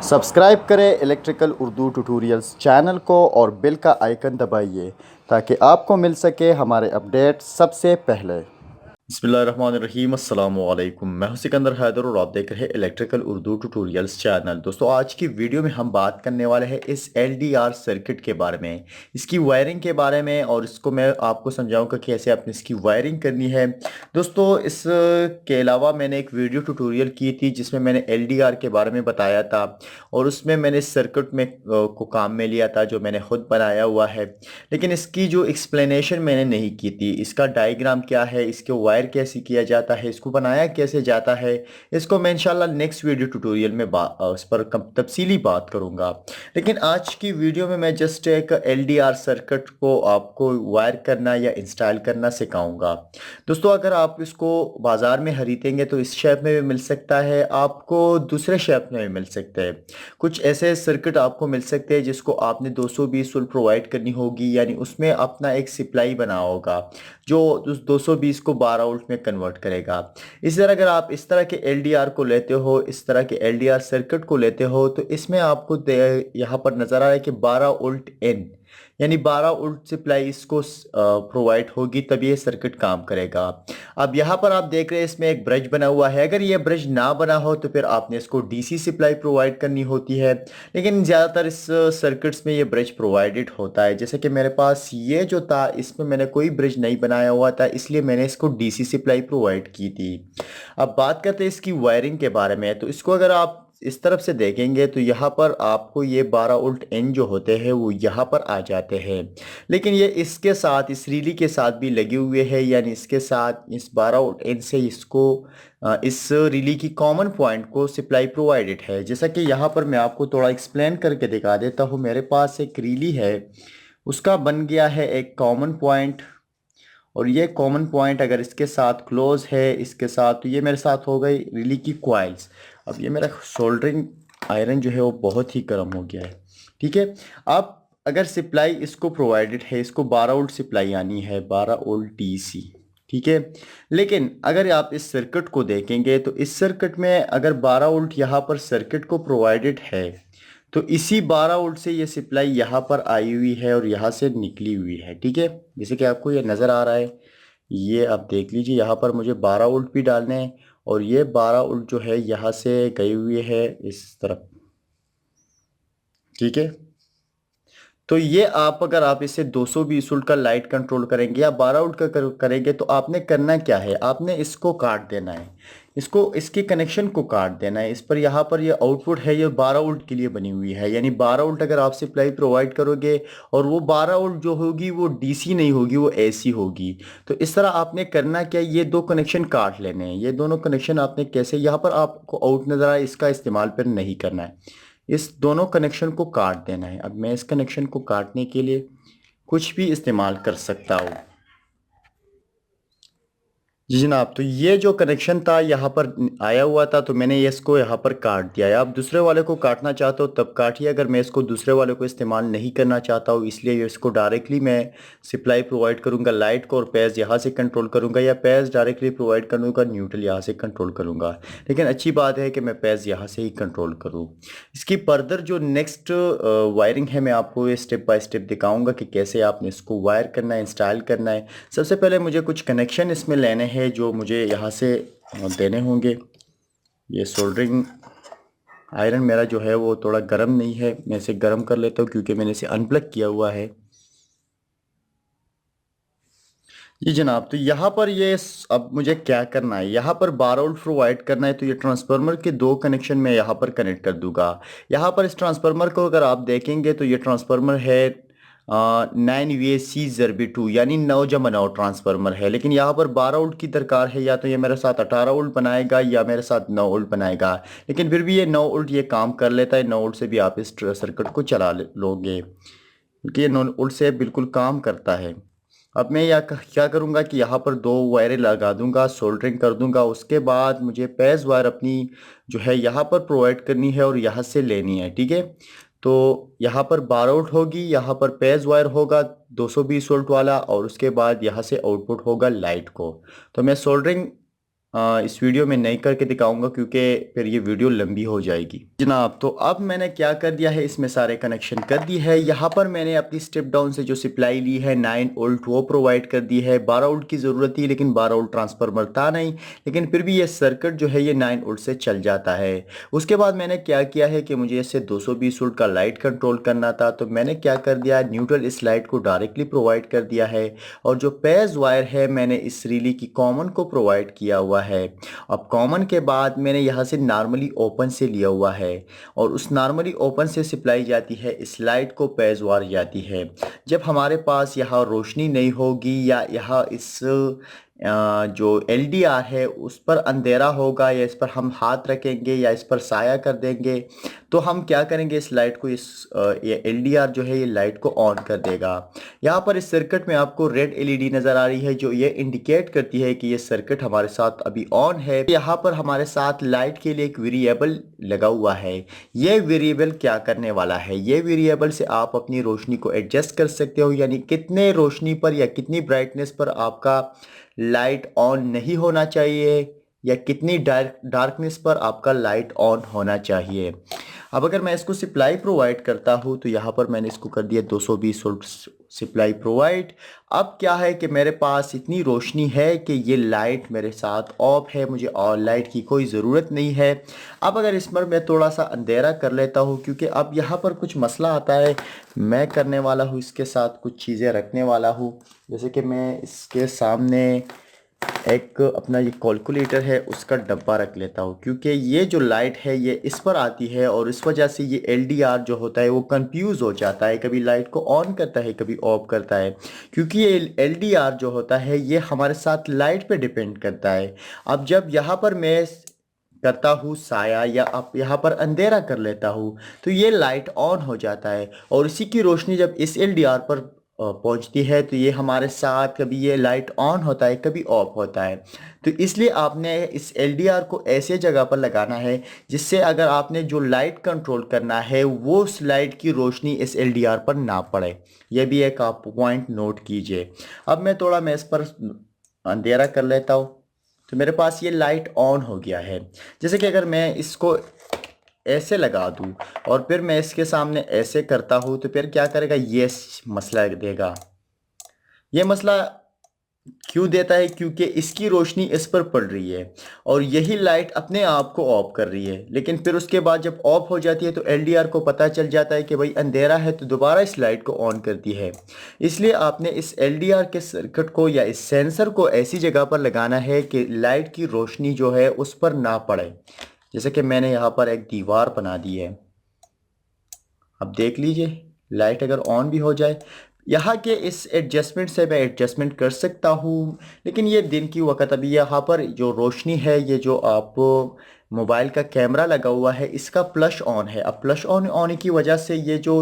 Subscribe करें electrical Urdu tutorials channel को और बेल का आइकन दबाइए ताकि आपको मिल सके हमारे अपडेट सबसे पहले। बिस्मिल्लाहिर्रहमानिर्रहीम, अस्सलाम वालेकुम। मैं हूं सिकंदर हैदर और आप देख रहे हैं इलेक्ट्रिकल उर्दू ट्यूटोरियल्स चैनल। दोस्तों, आज की वीडियो में हम बात करने वाले हैं इस एलडीआर सर्किट के बारे में, इसकी वायरिंग के बारे में, और इसको मैं आपको समझाऊंगा कि कैसे आपने इसकी वायरिंग करनी है। दोस्तों, इस के अलावा मैंने एक वीडियो ट्यूटोरियल की थी जिसमें मैंने एलडीआर के बारे में बताया था और उसमें मैंने इस सर्किट में को काम में लिया था जो मैंने खुद बनाया हुआ है। लेकिन इसकी जो एक्सप्लेनेशन मैंने नहीं की थी, इसका डायग्राम क्या है, इसके वायर कैसे किया जाता है, इसको बनाया कैसे जाता है, इसको मैं इंशाल्लाह नेक्स्ट वीडियो ट्यूटोरियल में उस पर तफसीली बात करूंगा। लेकिन आज की वीडियो में मैं जस्ट एक एलडीआर सर्किट को आपको वायर करना या इंस्टॉल करना सिखाऊंगा। दोस्तों, अगर आप इसको बाज़ार में खरीदेंगे तो इस शेप में भी मिल सकता है, आपको दूसरे शेप में भी मिल सकते हैं। कुछ ऐसे सर्किट आपको मिल सकते हैं जिसको आपने 220 वोल्ट प्रोवाइड करनी होगी, यानी उसमें अपना एक सप्लाई बना होगा जो उस 220 को 12 वोल्ट में कन्वर्ट करेगा। इसी तरह अगर आप इस तरह के एलडीआर को लेते हो, इस तरह के एलडीआर सर्किट को लेते हो, तो इसमें आपको यहाँ पर नज़र आ रहा है कि 12 वोल्ट एन, यानी 12 वोल्ट सप्लाई इसको प्रोवाइड होगी तभी ये सर्किट काम करेगा। अब यहाँ पर आप देख रहे हैं इसमें एक ब्रिज बना हुआ है। अगर ये ब्रिज ना बना हो तो फिर आपने इसको डीसी सप्लाई प्रोवाइड करनी होती है, लेकिन ज़्यादातर इस सर्किट्स में ये ब्रिज प्रोवाइडेड होता है। जैसे कि मेरे पास ये जो था इसमें मैंने कोई ब्रिज नहीं बनाया हुआ था, इसलिए मैंने इसको डीसी सप्लाई प्रोवाइड की थी। अब बात करते हैं इसकी वायरिंग के बारे में। तो इसको अगर आप इस तरफ से देखेंगे तो यहाँ पर आपको ये 12 वोल्ट एन जो होते हैं वो यहाँ पर आ जाते हैं, लेकिन ये इसके साथ इस रीली के साथ भी लगे हुए हैं, यानी इसके साथ इस 12 वोल्ट एन से इसको इस रीली की कॉमन पॉइंट को सप्लाई प्रोवाइडेड है। जैसा कि यहाँ पर मैं आपको थोड़ा एक्सप्लेन करके दिखा देता हूँ। मेरे पास एक रीली है, उसका बन गया है एक कॉमन पॉइंट, और ये कॉमन पॉइंट अगर इसके साथ क्लोज है इसके साथ, तो ये मेरे साथ हो गई रिली की कॉइल्स। अब ये मेरा सोल्डरिंग आयरन जो है वो बहुत ही गर्म हो गया है। ठीक है, अब अगर सप्लाई इसको प्रोवाइडेड है, इसको 12 वोल्ट सप्लाई आनी है, 12 वोल्ट डीसी। ठीक है, लेकिन अगर आप इस सर्किट को देखेंगे तो इस सर्किट में अगर 12 वोल्ट यहाँ पर सर्किट को प्रोवाइडेड है तो इसी 12 वोल्ट से ये सप्लाई यहाँ पर आई हुई है और यहाँ से निकली हुई है। ठीक है, जैसे कि आपको ये नज़र आ रहा है, ये आप देख लीजिए, यहाँ पर मुझे 12 वोल्ट भी डालने हैं और ये 12 वोल्ट जो है यहाँ से गई हुई है इस तरफ। ठीक है, तो ये अगर आप इसे 220 वोल्ट का लाइट कंट्रोल करेंगे या 12 वोल्ट का करेंगे तो आपने करना क्या है, आपने इसको काट देना है, इसको इसके कनेक्शन को काट देना है। इस पर यहाँ पर ये आउटपुट है, ये 12 वोल्ट के लिए बनी हुई है, यानी 12 वोल्ट अगर आप सप्लाई प्रोवाइड करोगे और वो 12 वोल्ट जो होगी वो डीसी नहीं होगी, वो एसी होगी। तो इस तरह आपने करना क्या, ये दो कनेक्शन काट लेने हैं। ये दोनों कनेक्शन आपने कैसे, यहाँ पर आपको आउट नज़र आए, इसका इस्तेमाल पर नहीं करना है, इस दोनों कनेक्शन को काट देना है। अब मैं इस कनेक्शन को काटने के लिए कुछ भी इस्तेमाल कर सकता हूँ। जी जनाब, तो ये जो कनेक्शन था यहाँ पर आया हुआ था, तो मैंने ये इसको यहाँ पर काट दिया है। आप दूसरे वाले को काटना चाहते हो तब काटिए, अगर मैं इसको दूसरे वाले को इस्तेमाल नहीं करना चाहता हूँ इसलिए इसको डायरेक्टली मैं सप्लाई प्रोवाइड करूँगा लाइट को, और पेज यहाँ से कंट्रोल करूँगा, या पेज डायरेक्टली प्रोवाइड करूँगा, न्यूट्रल यहाँ से कंट्रोल करूँगा। लेकिन अच्छी बात है कि मैं पेज यहाँ से ही कंट्रोल करूँ। इसकी फर्दर जो नेक्स्ट वायरिंग है मैं आपको स्टेप बाय स्टेप दिखाऊँगा कि कैसे आपने इसको वायर करना है, इंस्टॉल करना है। सबसे पहले मुझे कुछ कनेक्शन इसमें लेने हैं जो मुझे यहाँ से देने होंगे। ये सोल्डरिंग आयरन मेरा जो है वो थोड़ा गर्म नहीं है, मैं इसे गर्म कर लेता हूँ क्योंकि मैंने इसे अनप्लग किया हुआ है। जी जनाब, तो यहाँ पर ये अब मुझे क्या करना है, यहाँ पर 12 वोल्ट प्रोवाइड करना है, तो ये ट्रांसफार्मर के दो कनेक्शन मैं यहाँ पर कनेक्ट कर दूंगा। यहाँ पर इस ट्रांसफार्मर को अगर आप देखेंगे तो ये ट्रांसफार्मर है 9VAC/2, यानी 9/9 ट्रांसफार्मर है, लेकिन यहाँ पर 12 वोल्ट की दरकार है, या तो ये मेरे साथ 18 वोल्ट बनाएगा या मेरे साथ 9 वोल्ट बनाएगा। लेकिन फिर भी ये 9 वोल्ट ये काम कर लेता है, 9 वोल्ट से भी आप इस सर्किट को चला लोगे क्योंकि ये 9 वोल्ट से बिल्कुल काम करता है। अब मैं क्या करूँगा कि यहाँ पर दो वायरें लगा दूंगा, सोल्डरिंग कर दूंगा। उसके बाद मुझे पेज वायर अपनी जो है यहाँ पर प्रोवाइड करनी है और यहाँ से लेनी है। ठीक है, तो यहाँ पर 12 वोल्ट होगी, यहाँ पर पेज वायर होगा 220 वोल्ट वाला, और उसके बाद यहाँ से आउटपुट होगा लाइट को। तो मैं सोल्डरिंग इस वीडियो में नहीं करके दिखाऊंगा क्योंकि फिर ये वीडियो लंबी हो जाएगी जनाब। तो अब मैंने क्या कर दिया है, इसमें सारे कनेक्शन कर दी है। यहाँ पर मैंने अपनी स्टेप डाउन से जो सप्लाई ली है 9 वोल्ट वो प्रोवाइड कर दी है। 12 वोल्ट की ज़रूरत थी लेकिन 12 वोल्ट ट्रांसफार्मर था नहीं, लेकिन फिर भी ये सर्किट जो है ये 9 वोल्ट से चल जाता है। उसके बाद मैंने क्या किया है कि मुझे इससे 220 वोल्ट का लाइट कंट्रोल करना था, तो मैंने क्या कर दिया, न्यूट्रल इस लाइट को डायरेक्टली प्रोवाइड कर दिया है और जो पेज वायर है मैंने इस रिली की कॉमन को प्रोवाइड किया हुआ है। अब कॉमन के बाद मैंने यहाँ से नॉर्मली ओपन से लिया हुआ है और उस नॉर्मली ओपन से सप्लाई जाती है इस लाइट को पेज वायर जाती है। जब हमारे पास यहाँ रोशनी नहीं होगी या यहाँ इस जो LDR है उस पर अंधेरा होगा या इस पर हम हाथ रखेंगे या इस पर साया कर देंगे, तो हम क्या करेंगे, इस लाइट को ये LDR जो है ये लाइट को ऑन कर देगा। यहाँ पर इस सर्किट में आपको रेड LED नज़र आ रही है जो ये इंडिकेट करती है कि ये सर्किट हमारे साथ अभी ऑन है। यहाँ पर हमारे साथ लाइट के लिए एक वेरिएबल लगा हुआ है। ये वेरिएबल क्या करने वाला है, ये वेरिएबल से आप अपनी रोशनी को एडजस्ट कर सकते हो, यानी कितने रोशनी पर या कितनी ब्राइटनेस पर आपका लाइट ऑन नहीं होना चाहिए या कितनी डार्कनेस पर आपका लाइट ऑन होना चाहिए। अब अगर मैं इसको सप्लाई प्रोवाइड करता हूँ तो यहाँ पर मैंने इसको कर दिया 220 वोल्ट सप्लाई प्रोवाइड। अब क्या है कि मेरे पास इतनी रोशनी है कि ये लाइट मेरे साथ ऑफ है, मुझे और लाइट की कोई ज़रूरत नहीं है। अब अगर इस पर मैं थोड़ा सा अंधेरा कर लेता हूँ, क्योंकि अब यहाँ पर कुछ मसला आता है, मैं करने वाला हूँ इसके साथ कुछ चीज़ें रखने वाला हूँ। जैसे कि मैं इसके सामने एक अपना ये कैलकुलेटर है उसका डब्बा रख लेता हूँ, क्योंकि ये जो लाइट है ये इस पर आती है और इस वजह से ये LDR जो होता है वो कंफ्यूज हो जाता है, कभी लाइट को ऑन करता है कभी ऑफ करता है, क्योंकि ये LDR जो होता है ये हमारे साथ लाइट पे डिपेंड करता है। अब जब यहाँ पर मैं करता हूँ साया या अब यहाँ पर अंधेरा कर लेता हूँ तो ये लाइट ऑन हो जाता है और इसी की रोशनी जब इस LDR पर पहुंचती है तो ये हमारे साथ कभी ये लाइट ऑन होता है कभी ऑफ होता है। तो इसलिए आपने इस LDR को ऐसे जगह पर लगाना है जिससे अगर आपने जो लाइट कंट्रोल करना है वो उस लाइट की रोशनी इस LDR पर ना पड़े। यह भी एक आप पॉइंट नोट कीजिए। अब मैं इस पर अंधेरा कर लेता हूँ तो मेरे पास ये लाइट ऑन हो गया है। जैसे कि अगर मैं इसको ऐसे लगा दूं और फिर मैं इसके सामने ऐसे करता हूं तो फिर क्या करेगा, ये मसला देगा। ये मसला क्यों देता है, क्योंकि इसकी रोशनी इस पर पड़ रही है और यही लाइट अपने आप को ऑफ कर रही है, लेकिन फिर उसके बाद जब ऑफ हो जाती है तो LDR को पता चल जाता है कि भाई अंधेरा है, तो दोबारा इस लाइट को ऑन करती है। इसलिए आपने इस LDR के सर्किट को या इस सेंसर को ऐसी जगह पर लगाना है कि लाइट की रोशनी जो है उस पर ना पड़े। जैसे कि मैंने यहाँ पर एक दीवार बना दी है, अब देख लीजिए लाइट अगर ऑन भी हो जाए, यहाँ के इस एडजस्टमेंट से मैं एडजस्टमेंट कर सकता हूँ, लेकिन ये दिन की वक्त अभी यहाँ पर जो रोशनी है, ये जो आप मोबाइल का कैमरा लगा हुआ है इसका प्लश ऑन है। अब प्लश ऑन होने की वजह से ये जो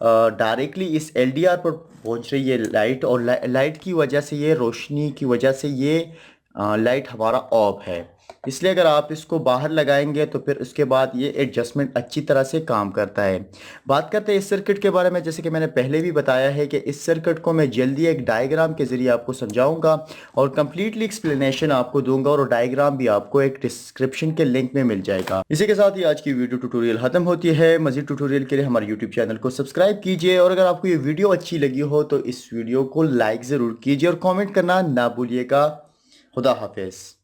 डायरेक्टली इस LDR पर पहुँच रही है लाइट और लाइट की वजह से ये रोशनी की वजह से ये लाइट हमारा ऑफ है। इसलिए अगर आप इसको बाहर लगाएंगे तो फिर उसके बाद ये एडजस्टमेंट अच्छी तरह से काम करता है। बात करते हैं इस सर्किट के बारे में। जैसे कि मैंने पहले भी बताया है कि इस सर्किट को मैं जल्दी एक डायग्राम के ज़रिए आपको समझाऊंगा और कम्प्लीटली एक्सप्लेनेशन आपको दूंगा और डायग्राम भी आपको एक डिस्क्रिप्शन के लिंक में मिल जाएगा। इसी के साथ ही आज की वीडियो ट्यूटोरियल खत्म होती है। मज़ीद ट्यूटोरियल के लिए हमारे यूट्यूब चैनल को सब्सक्राइब कीजिए और अगर आपको ये वीडियो अच्छी लगी हो तो इस वीडियो को लाइक ज़रूर कीजिए और कॉमेंट करना ना भूलिएगा। खुदा हाफिज़।